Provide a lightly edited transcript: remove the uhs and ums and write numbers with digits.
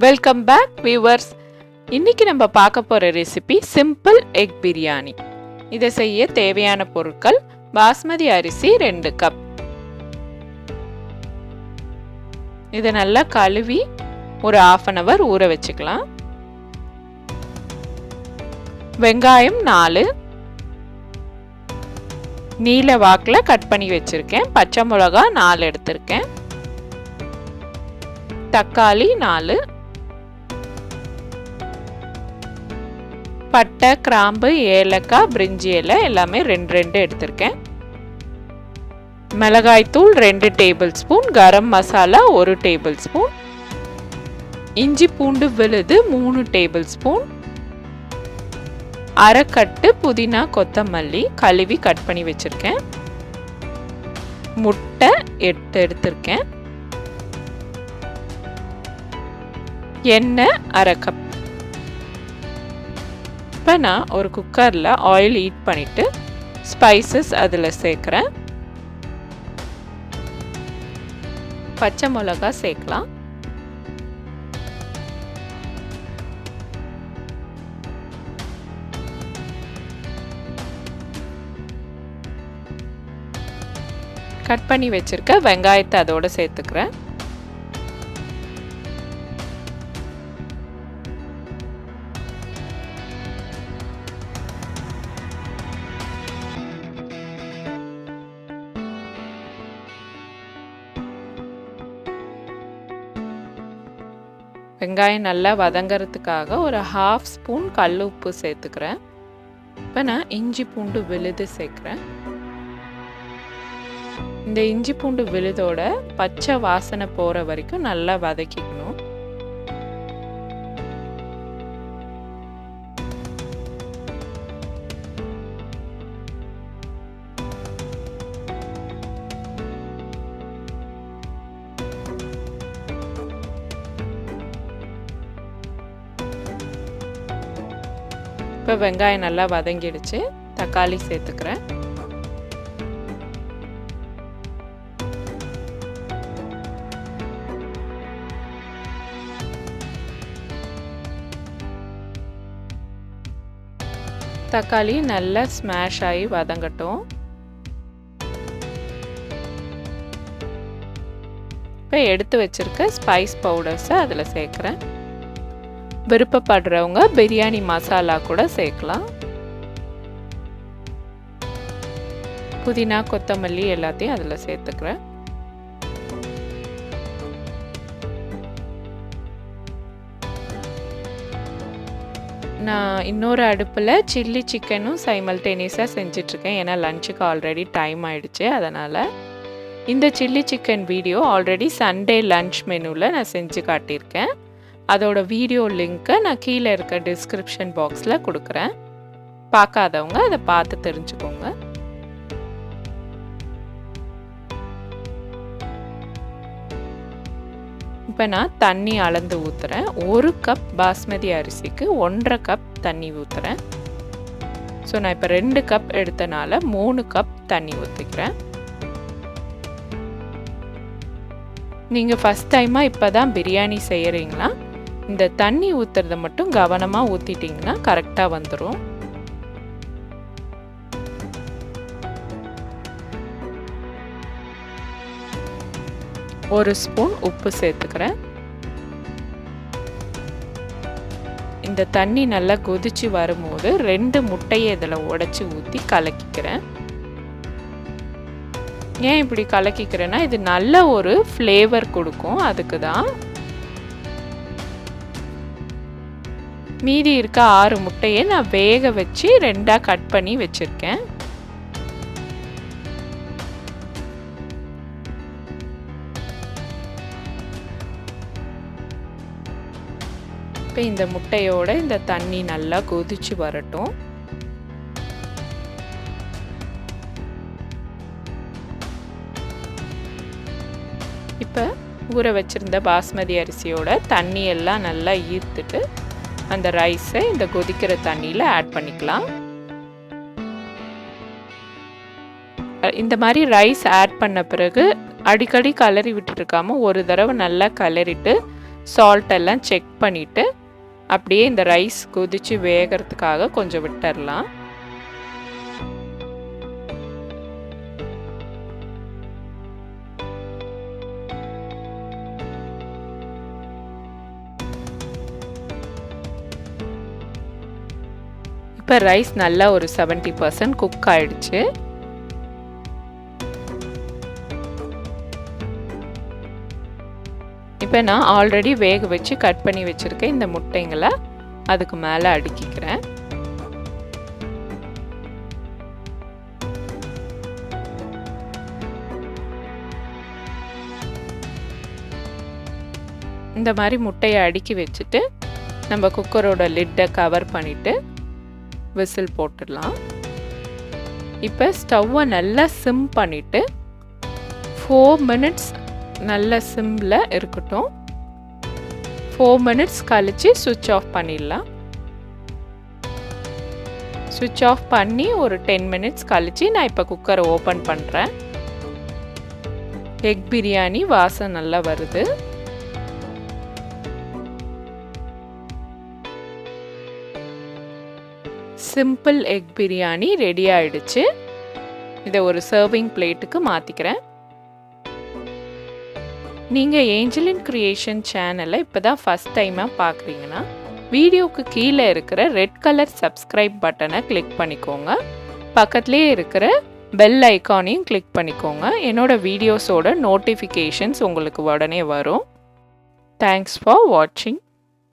Welcome back viewers. இன்னைக்கு நம்ம பார்க்க போகிற ரெசிபி சிம்பிள் எக் பிரியாணி. இதை செய்ய தேவையான பொருட்கள்: பாஸ்மதி அரிசி 2 கப். இதை நல்லா கழுவி ஒரு 1/2 hour ஊற வச்சுக்கலாம். வெங்காயம் 4 நீல வாக்கில் கட் பண்ணி வச்சிருக்கேன். பச்சை மிளகா 4 எடுத்திருக்கேன். தக்காளி 4, பட்டை, கிராம்பு, ஏலக்காய், பிரிஞ்சி இலை எல்லாமே 2 எடுத்திருக்கேன். மிளகாய்த்தூள் 2 table spoon, garam masala 1 table spoon, இஞ்சி பூண்டு விழுது 3 டேபிள் ஸ்பூன், அரைக்கட்டு புதினா கொத்தமல்லி கழுவி கட் பண்ணி வச்சிருக்கேன். முட்டை 8 எடுத்திருக்கேன். எண்ணெய் 1/2 கப். இப்போ நான் ஒரு குக்கரில் ஆயில் ஹீட் பண்ணிவிட்டு ஸ்பைசஸ் அதில் சேர்க்குறேன். பச்சை மிளகா சேர்க்கலாம். கட் பண்ணி வச்சிருக்க வெங்காயத்தை அதோட சேர்த்துக்கிறேன். வெங்காயம் நல்லா வதங்கிறதுக்காக ஒரு 1/2 ஸ்பூன் கல் உப்பு சேர்த்துக்கிறேன். இப்போ நான் இஞ்சி பூண்டு விழுது சேர்க்குறேன். இந்த இஞ்சி பூண்டு விழுதோட பச்சை வாசனை போகிற வரைக்கும் நல்லா வதக்கிக்கணும். இப்போ வெங்காயம் நல்லா வதங்கிடுச்சு. தக்காளி சேர்த்துக்கிறேன். தக்காளி நல்லா ஸ்மாஷ் ஆகி வதங்கட்டும். இப்போ எடுத்து வச்சிருக்க ஸ்பைஸ் பவுடர்ஸை அதில் சேர்க்குறேன். விருப்பப்படுறவங்க பிரியாணி மசாலா கூட சேர்க்கலாம். புதினா கொத்தமல்லி எல்லாத்தையும் அதில் சேர்த்துக்கிறேன். நான் இன்னொரு அடுப்பில் சில்லி சிக்கனும் சைமல்டேனியஸாக செஞ்சிட்ருக்கேன். ஏன்னா லஞ்சுக்கு ஆல்ரெடி டைம் ஆயிடுச்சு. அதனால் இந்த chilli chicken video already Sunday lunch மெனுவில் நான் செஞ்சு காட்டியிருக்கேன். அதோட வீடியோ லிங்க்கை நான் கீழே இருக்க டிஸ்கிரிப்ஷன் பாக்ஸில் கொடுக்குறேன். பார்க்காதவங்க அதை பார்த்து தெரிஞ்சுக்கோங்க. இப்போ நான் தண்ணி அளந்து ஊற்றுறேன். 1 கப் பாஸ்மதி அரிசிக்கு 1.5 கப் தண்ணி ஊற்றுறேன். ஸோ நான் இப்போ 2 கப் எடுத்தனால 3 கப் தண்ணி ஊற்றிக்கிறேன். நீங்கள் ஃபஸ்ட் டைமாக இப்போ தான் பிரியாணி செய்கிறீங்களா, இந்த தண்ணி ஊற்றுறத மட்டும் கவனமாக ஊற்றிட்டிங்கன்னா கரெக்டாக வந்துடும். ஒரு ஸ்பூன் உப்பு சேர்த்துக்கிறேன். இந்த தண்ணி நல்லா கொதிச்சு வரும்போது 2 முட்டையை இதில் உடைச்சி ஊற்றி கலக்கிக்கிறேன். ஏன் இப்படி கலக்கிக்கிறேன்னா இது நல்ல ஒரு ஃப்ளேவர் கொடுக்கும், அதுக்கு தான். மீதி இருக்க 6 முட்டையை நான் வேக வச்சு 2ஆ கட் பண்ணி வச்சுருக்கேன். இப்போ இந்த முட்டையோட இந்த தண்ணி நல்லா கொதிச்சு வரட்டும். இப்போ ஊற வச்சிருந்த பாஸ்மதி அரிசியோட தண்ணி எல்லாம் நல்லா ஈர்த்துட்டு அந்த ரைஸை இந்த கொதிக்கிற தண்ணியில் ஆட் பண்ணிக்கலாம். இந்த மாதிரி ரைஸ் ஆட் பண்ண பிறகு அடிக்கடி கலரி விட்டுட்டு இருக்காம ஒரு தடவை நல்லா கலரிட்டு சால்ட் எல்லாம் செக் பண்ணிவிட்டு அப்படியே இந்த ரைஸ் கொதித்து வேகிறதுக்காக கொஞ்சம் விட்டுடலாம். இப்போ ரைஸ் நல்லா ஒரு 70% குக் ஆயிடுச்சு. இப்போ நான் ஆல்ரெடி வேக வச்சு கட் பண்ணி வச்சுருக்கேன் இந்த முட்டைங்களை அதுக்கு மேலே அடுக்கிக்கிறேன். இந்த மாதிரி முட்டையை அடுக்கி வச்சுட்டு நம்ம குக்கரோட லிட்டை கவர் பண்ணிவிட்டு விசில் போட்டுடலாம். இப்போ ஸ்டவ்வை நல்லா சிம் பண்ணிவிட்டு 4 மினிட்ஸ் நல்ல சிம்மில் இருக்கட்டும். 4 மினிட்ஸ் கழித்து சுவிட்ச் ஆஃப் பண்ணிடலாம். சுவிட்ச் ஆஃப் பண்ணி ஒரு 10 மினிட்ஸ் கழித்து நான் இப்போ குக்கரை ஓப்பன் பண்ணுறேன். எக் பிரியாணி வாசம் நல்லா வருது. சிம்பிள் எக் பிரியாணி ரெடி ஆயிடுச்சு. இதை ஒரு சர்விங் பிளேட்டுக்கு மாற்றிக்கிறேன். நீங்கள் ஏஞ்சலின் கிரியேஷன் சேனலை இப்போ தான் ஃபஸ்ட் டைமாக பார்க்குறீங்கன்னா வீடியோவுக்கு கீழே இருக்கிற ரெட் கலர் சப்ஸ்கிரைப் பட்டனை கிளிக் பண்ணிக்கோங்க. பக்கத்துலேயே இருக்கிற பெல் ஐக்கானையும் கிளிக் பண்ணிக்கோங்க. என்னோடய வீடியோஸோட நோட்டிஃபிகேஷன்ஸ் உங்களுக்கு உடனே வரும். தேங்க்ஸ் ஃபார் வாட்சிங்.